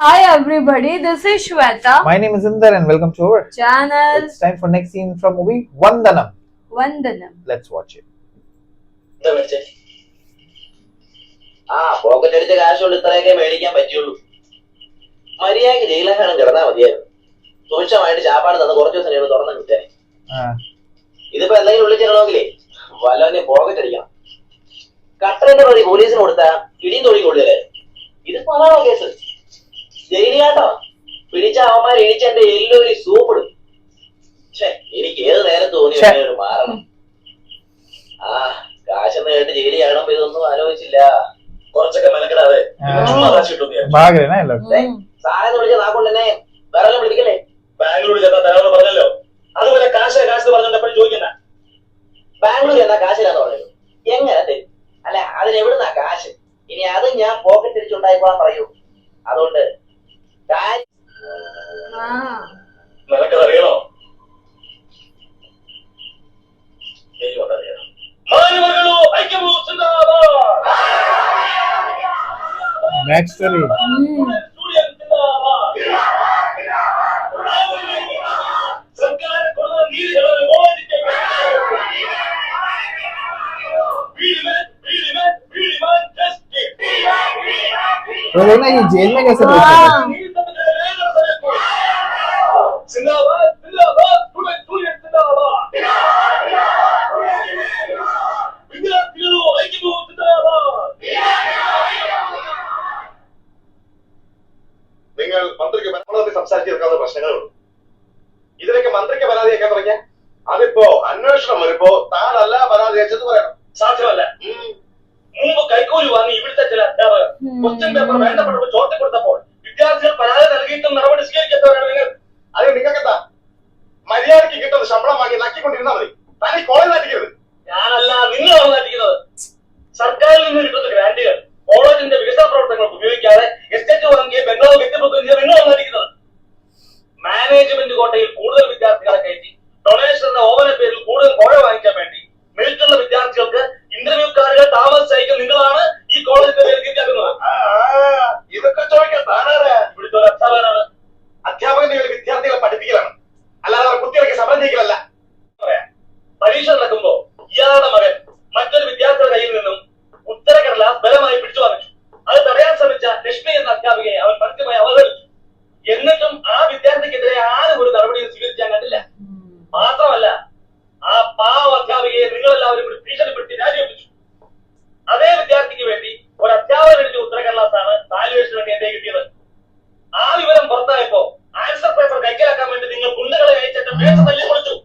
Hi everybody, this is Shweta. My name is Inder and welcome to our channel. It's time for next scene from movie Vandanam. Vandanam. Let's watch it. Pocket അടിച്ച കാശ് കൊണ്ട് ഇത്രയൊക്കെ മേടിക്കാൻ പറ്റുള്ളൂ. മര്യാദക്ക് ജയിലെങ്ങാനും കിടന്നാ മതിയായിരുന്നു. സൂക്ഷ്മമായിട്ട് ചാപ്പാട് തന്ന് കുറച്ചു ദിവസം കഴിയുമ്പോൾ തുറന്നു കിട്ടാൻ. ഇതിപ്പോ എന്തെങ്കിലും ഉള്ളിൽ ചെല്ലണമെങ്കിലേ വല്ലവനെ പോക്കറ്റ് അടിക്കണം. കട്ടറിന്റെ പ്രതി പോലീസിന് കൊടുത്താ ഇടിയും തൊഴി കൊള്ളുകയായിരുന്നു. ഇതിപ്പോ അതാണോ കേസ്? ജയിലിലാട്ടോ പിടിച്ച അവന്മാർ ഇടിച്ചെന്റെ എല്ലൊരു സൂപ്പിടും. എനിക്ക് ഏത് നേരം തോന്നി ഒരു മാറണം. കാശെന്ന് കേട്ട് ജയിലിൽ ആകണം. ഇതൊന്നും ആലോചിച്ചില്ല. കുറച്ചൊക്കെ മെനക്കെടാതെ സാധനം വിളിച്ച നാക്കൊണ്ട് തന്നെ വേറെ പിടിക്കല്ലേ. ബാംഗ്ലൂർ ചെന്നാ തരാമെന്ന് പറഞ്ഞല്ലോ. അതുപോലെ കാശ് പറഞ്ഞോണ്ട് എപ്പോഴും ചോദിക്കണ്ട. ബാംഗ്ലൂർ എന്നാ കാശില്ലാന്ന് പറഞ്ഞല്ലോ. എങ്ങനെ തരും? അല്ല അതിനെവിടുന്നാ കാശ്? ഇനി അത് ഞാൻ പോക്കറ്റ് അടിച്ചുണ്ടായിക്കോളാൻ പറയൂ. അതുകൊണ്ട് നിനക്കതറിയണോ? Back story. तो देखना ये जेल में कैसे पहुंचा? നിങ്ങൾ മന്ത്രിക്ക് പരമാവധി സംസാരിച്ചെടുക്കാവുന്ന പ്രശ്നങ്ങളുണ്ട്. ഇതിനൊക്കെ മന്ത്രിക്ക് പരാതി അയക്കാൻ തുടങ്ങിയ അതിപ്പോ അന്വേഷണം വരുമ്പോ താനല്ല പരാതി അയച്ചെന്ന് പറയണം. സാധ്യമല്ല. മുമ്പ് കൈക്കൂലി വാങ്ങി ഇവിടുത്തെ ചില അധ്യാപകർ ക്വസ്റ്റ്യൻ പേപ്പർ വേണ്ടപ്പെട്ടപ്പോൾ ചോർത്തി കൊടുത്തപ്പോൾ വിദ്യാർത്ഥികൾ പരാതി നൽകിയിട്ടും നടപടി സ്വീകരിക്കാത്തവരാണ് നിങ്ങൾ. അത് നിങ്ങൾക്കെന്താ? മര്യാദയ്ക്ക് കിട്ടുന്ന ശമ്പളം വാങ്ങി നക്കിക്കൊണ്ടിരുന്നാ മതി. താൻ ഈ കോളേജ് നാട്ടിക്കരുത്. ഞാനല്ല, നിങ്ങളാണ് നാട്ടിക്കുന്നത്. സർക്കാരിൽ നിന്ന് കിട്ടുന്ന ഗ്രാന്റുകൾ കോളേജിന്റെ വികസന പ്രവർത്തനങ്ങൾക്ക് ഉപയോഗിക്കാതെ എസ്റ്റേറ്റ് വാങ്ങിയ ബംഗാൾ കെട്ടിപ്പൊക്കുകയും ചെയ്ത് നിങ്ങളാണ് നാട്ടിക്കുന്നത്. മാനേജ്മെന്റ് കോട്ടയിൽ കൂടുതൽ വിദ്യാർത്ഥികളെ കയറ്റി ഡൊണേഷൻ എന്ന ഓവന പേരിൽ കൂടുതൽ കോഴ വാങ്ങിക്കാൻ വേണ്ടി മെറിറ്റുള്ള വിദ്യാർത്ഥികൾക്ക് ഇന്റർവ്യൂ കാർഡുകൾ താമസിച്ചയക്കും നിങ്ങളാണ് ഈ കോളേജിന്റെ പേര് കീഴാക്കുന്നത്. ഇതൊക്കെ ചോദിക്കാൻ താനാരാ? ഇവിടുത്തെ ഒരു അധ്യാപകനാണ്. അധ്യാപകന്റെ വിദ്യാർത്ഥികളെ പഠിപ്പിക്കലാണ്, അല്ലാതെ അവർ കുട്ടികൾക്ക് സമരം ചെയ്യിക്കലല്ല. പരീക്ഷ നടക്കുമ്പോ ഇയാളുടെ മകൻ മറ്റൊരു വിദ്യാർത്ഥിയുടെ കയ്യിൽ നിന്നും ഉത്തരക്കടലാസ് ബലമായി പിടിച്ചു വാങ്ങിച്ചു. അത് തടയാൻ ശ്രമിച്ച ലക്ഷ്മി എന്ന അധ്യാപികയെ അവൻ പരസ്യമായി അവഹേളിച്ചു. എന്നിട്ടും ആ വിദ്യാർത്ഥിക്കെതിരെ ആരും ഒരു നടപടിയും സ്വീകരിക്കാൻ കണ്ടില്ല. മാത്രമല്ല, ആ പാവ അധ്യാപികയെ നിങ്ങളെല്ലാവരും കൂടി ഭീഷണിപ്പെടുത്തി രാജിവെപ്പിച്ചു. അതേ വിദ്യാർത്ഥിക്ക് വേണ്ടി ഒരു അധ്യാപകൻ എഴുതിയ ഉത്തരക്കടലാസാണ് വാല്യുവേഷന് വേണ്ടി എന്റെ കിട്ടിയത്. ആ വിവരം പുറത്തായപ്പോ ആൻസർ പേപ്പർ കൈക്കലാക്കാൻ വേണ്ടി നിങ്ങൾ ഗുണ്ടകളെ അയച്ചിട്ട് പേഴ്സ് തല്ലിപ്പൊളിച്ചു.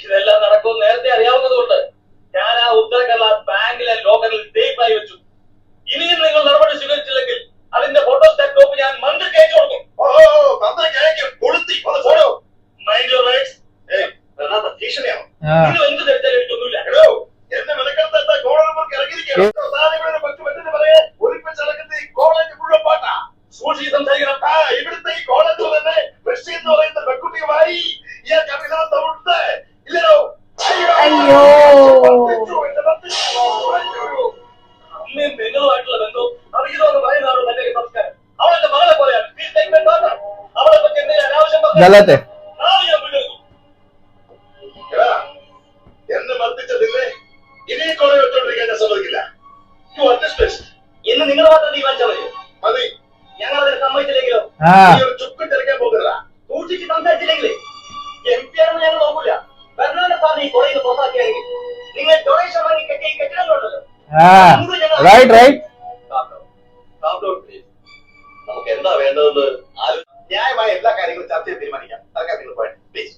ഇതെല്ലാം നടക്കും നേരത്തെ അറിയാവുന്നതുകൊണ്ട് ഞാൻ ആ ഉത്തരക്കടലാസ് ബാങ്കിലെ ലോക്കറിൽ ടേപ്പായി വെച്ചു. ഇനിയും നിങ്ങൾ നടപടി സ്വീകരിച്ചില്ലെങ്കിൽ അതിന്റെ ഫോട്ടോസ്റ്റാറ്റ് കോപ്പി ഞാൻ മന്ത്രിക്ക് അയച്ചു കൊടുക്കും. Mind your rights. ഭീഷണിയാണോ? നിങ്ങൾ എന്ത് ധരിച്ചാലും എനിക്കൊന്നുമില്ല. എന്നെ വിലക്കെടുത്ത കോളേജ് ഇറങ്ങിയിരിക്കുകയാണ്. കോളേജ് മുഴുവൻ പാട്ടാ. സൂക്ഷിച്ച് സംസാരിക്കണം. ഇവിടുത്തെ ഈ കോളേജിൽ തന്നെ ബഷീർ എന്ന് പറയുന്ന പെൺകുട്ടിയുമായി ഇയാൾക്ക് അഭിനന്ദനമുണ്ട് ഇല്ലയോ? അയ്യോ, അമ്മയും പെങ്ങളുമായിട്ടുള്ള ബന്ധവും അറിയില്ലെന്ന് പറയുന്നതാണ് തന്റെ സംസ്കാരം. അവളെന്റെ മകളെ പോലെയാണ്. അവളെ പറ്റി എന്തെങ്കിലും അനാവശ്യം गलत है. എന്നെ മർദ്ദിച്ചതില്ലേ ഇനി കോളേജ് വെച്ചോണ്ടിരിക്കാൻ ഞാൻ സമ്മതിക്കില്ല. എന്ന് നിങ്ങൾ മാത്രം തീരുമാനിച്ചാൽ മതി. മതി. ഞങ്ങൾ അതിന് സമ്മതിച്ചില്ലെങ്കിലോ? ചുക്കിട്ടിറക്കാൻ പോകുന്നില്ല. സൂക്ഷിച്ച് സംസാരിച്ചില്ലെങ്കിലേ MP ആണെന്ന് ഞങ്ങൾ നോക്കൂല. ഭരണഘടന സാറിന് ഈ കോളേജിൽ പുറത്താക്കിയാണെങ്കിൽ നിങ്ങൾ ഡൊണേഷൻ വാങ്ങി കെട്ടിയ കെട്ടിടങ്ങളുണ്ടല്ലോ. Right. നമുക്ക് എന്താ വേണ്ടതെന്ന് ന്യായമായ എല്ലാ കാര്യങ്ങളും ചർച്ച ചെയ്ത് തീരുമാനിക്കാം. അതൊക്കെ നിങ്ങൾ പോയിട്ട് പ്ലീസ്.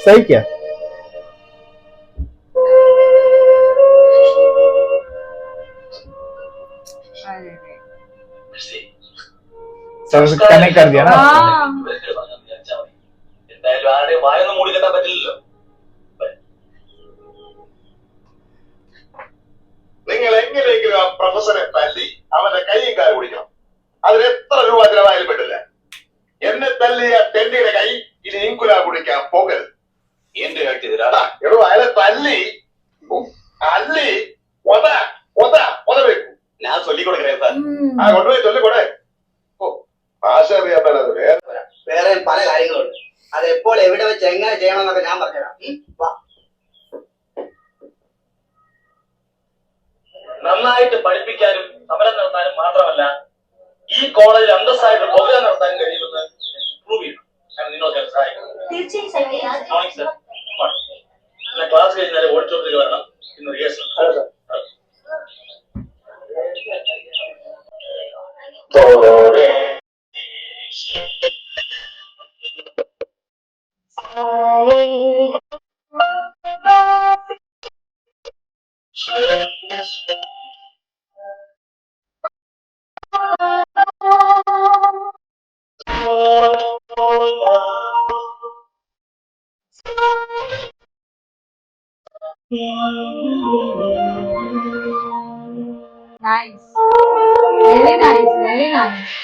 सही क्या? कनेक्ट कर दिया ना. എന്തായാലും ആരുടെയും വായൊന്നും മൂടി കെട്ടാൻ പറ്റില്ലല്ലോ. നിങ്ങൾ എങ്ങനെയെങ്കിലും ആ പ്രൊഫസറെ തല്ലി അവന്റെ കൈയും കാല് പിടിക്കണം. അതിന് എത്ര രൂപ ചിലവായാലും പറ്റില്ല. എന്നെ തല്ലിയ തെണ്ടിയുടെ കൈ ഇനി ഇൻകുല കുടിക്കാൻ പോകരുത്. എന്റെ കഴുത്തിരാടാ എടോ അയാളെ തല്ലി അല്ലി ഒത ഒത ഒത ചൊല്ലിക്കൊടുക്കണേ സാർ. ആ കൊണ്ടുപോയി ചൊല്ലിക്കൊടേ. ഓ ഭാഷ അറിയാൻ മേലത് വേറെ പല കാര്യങ്ങളുണ്ട്. അത് എപ്പോൾ എവിടെ വെച്ച് എങ്ങനെ ചെയ്യണമെന്നൊക്കെ ഞാൻ പറഞ്ഞുതരാം. വാ. നന്നായിട്ട് പഠിപ്പിക്കാനും സമരം നടത്താനും മാത്രമല്ല ഈ കോളേജിൽ അന്തസ്സായിട്ട് പ്രോഗ്രാം നടത്താനും കഴിയുമെന്ന് പ്രൂവ് ചെയ്യണം. ഞാൻ നിന്നോട് സഹായിക്കും. ക്ലാസ് കഴിഞ്ഞാൽ ഓഡിറ്റോറിയത്തിൽ വരണം. ഇന്ന് rehearsal. Nice. Very nice. Very nice.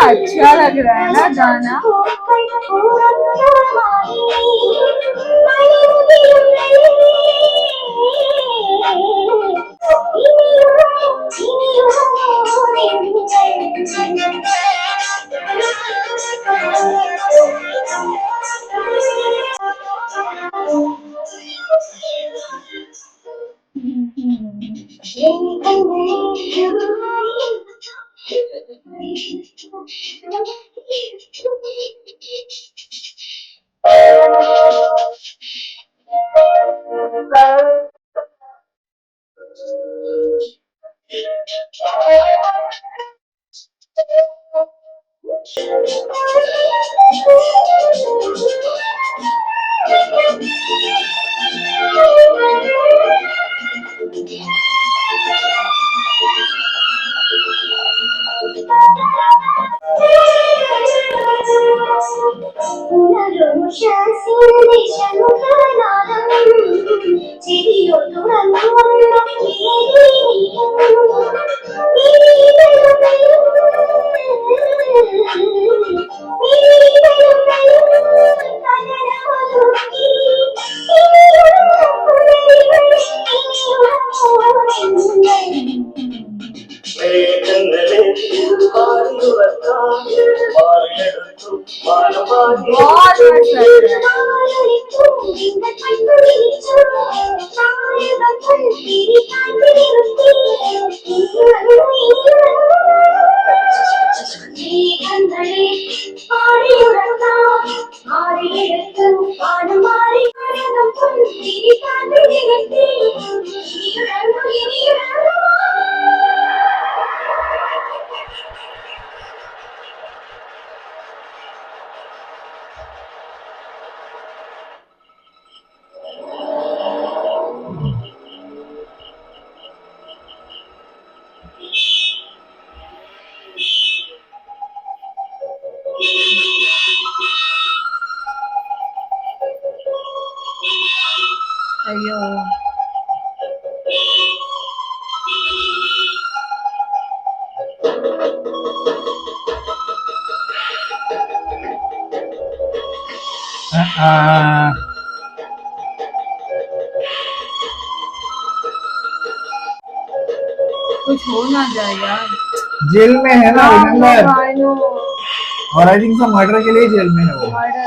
अच्छा लग रहा है ना गाना. कुछ हो ना जाए यार। जेल में है ना, रिमेम्बर। I know. और आई थिंक सब मर्डर के लिए जेल में है वो। Murder.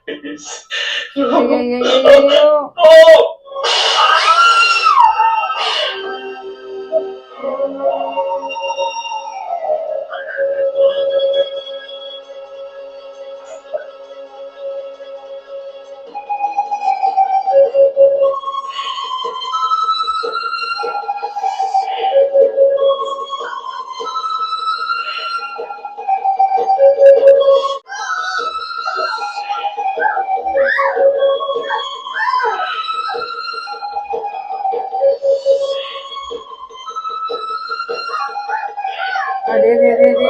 Please. Yo. Oh! अरे रे रे रे।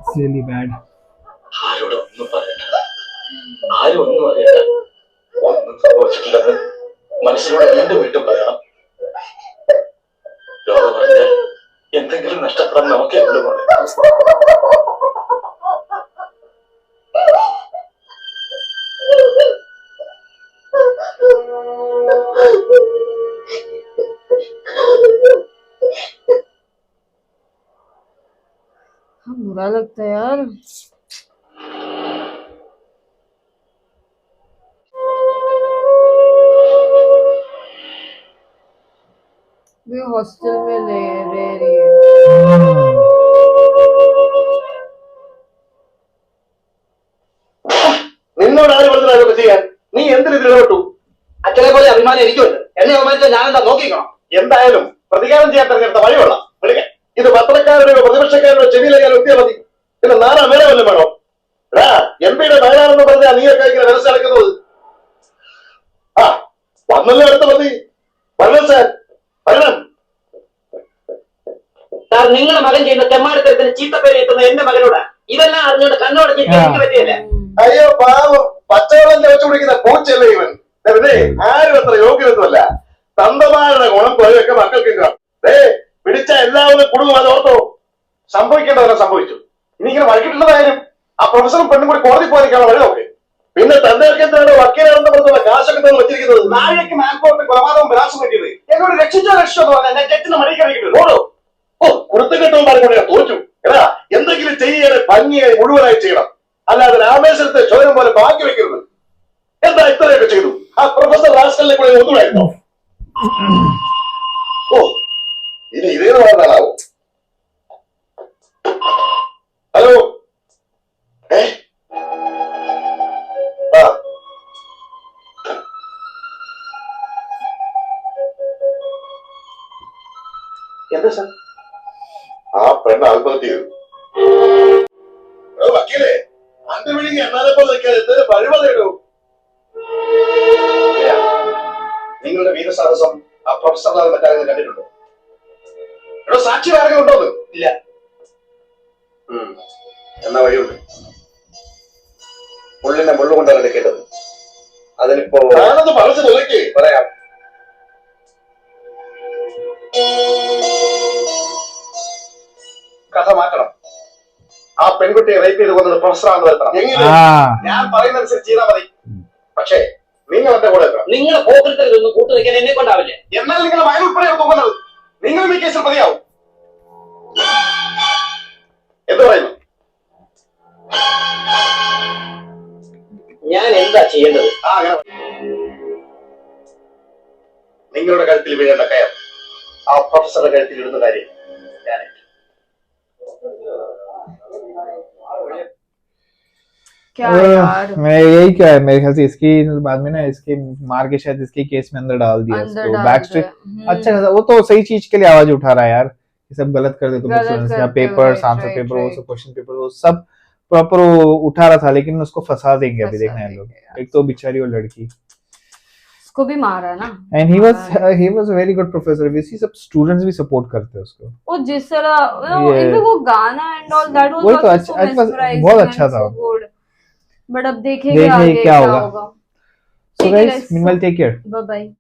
It's really bad. ആരോടും ഒന്നും പറയണ്ട, ആരും ഒന്നും അറിയണ്ട, ഒന്നും സംഭവിച്ചിട്ടില്ലെന്ന് മനസ്സിലൂടെ വീണ്ടും വീണ്ടും പറയണം. ലോകം പറഞ്ഞാൽ എന്തെങ്കിലും നഷ്ടപ്പെടാൻ നമുക്കേ ഉള്ളൂ മോളെ. बुरा लगता है यार। वे हॉस्टल में रह रही है। നിന്നോട് ആര് പറഞ്ഞത് അതൊക്കെ ചെയ്യാൻ? നീ എന്തിനു ഇതിലോട്ടു? അച്ഛനെ പോലെ അഭിമാനം എനിക്കുണ്ട്. എന്നെ അഭിമാനിച്ചാൽ ഞാനെന്താ നോക്കിക്കണം. എന്തായാലും പ്രതികാരം ചെയ്യാൻ തെരഞ്ഞെടുത്ത വഴിയുള്ള വിളിക്കാൻ ഇത് പത്രക്കാരുടെയോ പ്രതിപക്ഷക്കാരുടെയോ ചെവിയിലേക്കാൻ എത്തിയാൽ മതി. പിന്നെ നാരാ വേറെ വല്ലതും വേണോ? എംപിയുടെ വയനാടെന്ന് പറഞ്ഞാൽ നീയൊക്കെ ഇങ്ങനെ മനസ്സിലാക്കുന്നത്. ആ വന്നല്ലോ, അടുത്ത മതി. വരണം സാർ, വരണം. സാർ, നിങ്ങളുടെ മകൻ ചെയ്യുന്ന തെമ്മാടിത്തരത്തിന് ചീത്തപ്പേര് എത്തുന്ന എന്റെ മകനോട് ഇതെല്ലാം അറിഞ്ഞുകൊണ്ട് കണ്ണോടഞ്ഞ് പറ്റിയല്ലേ? അയ്യോ പാവം, പച്ചവെള്ളം ചവച്ചു കുടിക്കുന്ന പൂച്ചല്ലേ ഇവൻ. പിന്നെ ആരും അത്ര യോഗ്യതൊന്നുമല്ല. തന്തമാരുടെ ഗുണം പോയൊക്കെ മക്കൾക്ക് കാണും. പിടിച്ച എല്ലാവരും കുടുങ്ങും, അത് ഓർത്തോ. സംഭവിക്കേണ്ടവരെ സംഭവിച്ചു. ഇനിയിങ്ങനെ വഴക്കിട്ടുള്ളതായാലും ആ പ്രൊഫസറും പെണ്ണും കൂടി കോടതി പോകാൻ വഴി നോക്കെ. പിന്നെ തന്റെ എന്താണ് വക്കീലാണെന്ന് പറഞ്ഞുള്ള കാശൊക്കെ തന്നെ വെച്ചിരിക്കുന്നത്. നാഴയ്ക്ക് മാൻപോർട്ട് കൊലപാതകം വിലാസം കിട്ടിയത് എന്നോട് രക്ഷിച്ചോ എന്ന് പറഞ്ഞാൽ ഞാൻ ജഡ്ജിന് മടിക്കറിയിക്കുന്നത്. ഓടോ ഓ കുടുത്തക്കെട്ടവും പറഞ്ഞുകൊണ്ട് ഞാൻ തോറ്റു. എടാ എന്തെങ്കിലും ചെയ്യാൻ ഭംഗിയായി മുഴുവനായി ചെയ്യണം, അല്ലാതെ രാമേശ്വരത്തെ ചോരം പോലെ ബാക്കി വെക്കരുത്. എന്താ ഇത്രയൊക്കെ ചെയ്തു? ആ പ്രൊഫസർ റാസ്കലിനെ കൂടെ ഒന്നുമായിരുന്നോ? ഓ ഇനി ഇതേന്ന് പറഞ്ഞാലാവോ? ഹലോ, എന്താ സാർ? ആ പെണ്ണ് ആത്മഹത്യ ചെയ്തു. വക്കീലേ, പട്ടി വിഴുങ്ങി എന്നാലെ പോലെ നിൽക്കാൻ എന്തൊരു വഴിവതയിടൂ. നിങ്ങളുടെ വീരസാഹസം ആ പ്രൊഫസറിനാണ് മറ്റാരെങ്കിലും കണ്ടിട്ടുണ്ടോ? ഇവിടെ സാക്ഷി ആരെങ്കിലും ഉണ്ടോന്ന്? ഇല്ല. എന്നാ വഴിയുണ്ട്. മുള്ളിനെ മുള്ളുകൊണ്ടാണ് എടുക്കേണ്ടത്. അതിനിപ്പോ ഞാനത് പറഞ്ഞു നോക്കി പറയാം. കഥ മാറ്റണം. ആ പെൺകുട്ടിയെ റേപ്പ് ചെയ്ത് കൊന്നത് പ്രൊഫസറാണെന്ന് വരുത്തണം. എങ്ങനെ? ഞാൻ പറയുന്നതനുസരിച്ച് ചെയ്താൽ മതി. പക്ഷേ നിങ്ങൾ എന്റെ കൂടെ എത്തണം. നിങ്ങളെ പോകരുതൊന്നും കൂട്ടു നിൽക്കാൻ എന്നെ കൊണ്ടാവില്ലേ? എന്നാൽ നിങ്ങൾ വയലുൾപ്പെടെയാണ് തോന്നുന്നത്. നിങ്ങൾ ഈ കേസിൽ മതിയാവും. എന്ത് പറയുന്നു? ഞാൻ എന്താ ചെയ്യേണ്ടത്? അങ്ങനെ നിങ്ങളുടെ കഴുത്തിൽ വീഴേണ്ട കയർ ആ പ്രൊഫസറുടെ കഴുത്തിൽ ഇടുന്ന കാര്യം ഞാൻ क्या यार, मैं यही क्या है मेरे ख्याल से इसकी बाद में ना इसके मार के शायद इसके केस में अंदर डाल दिया अंदर इसको डाल बैक दिया। अच्छा खासा वो तो सही चीज के लिए आवाज उठा रहा है यार ये सब गलत कर देते गलत स्टूडेंट्स या करते पेपर्स हुए, आंसर right, पेपर वो right। सब क्वेश्चन पेपर वो सब प्रॉपर उठा रहा था लेकिन उसको फंसा देंगे अभी फंसा देखना है लोग देंगे यार। एक तो बेचारी वो लड़की उसको भी मारा ना। And he was a very good professor we see सब स्टूडेंट्स भी सपोर्ट करते हैं उसको वो जिस तरह ये- इनमें वो गाना एंड ऑल दैट वाज वही तो आल्सो सो मेस्मराइजिंग, बहुत अच्छा था बट अब देखेंगे देखेंगे आगे क्या क्या होगा। होगा। सो ठीक है guys guys, meanwhile take care bye bye.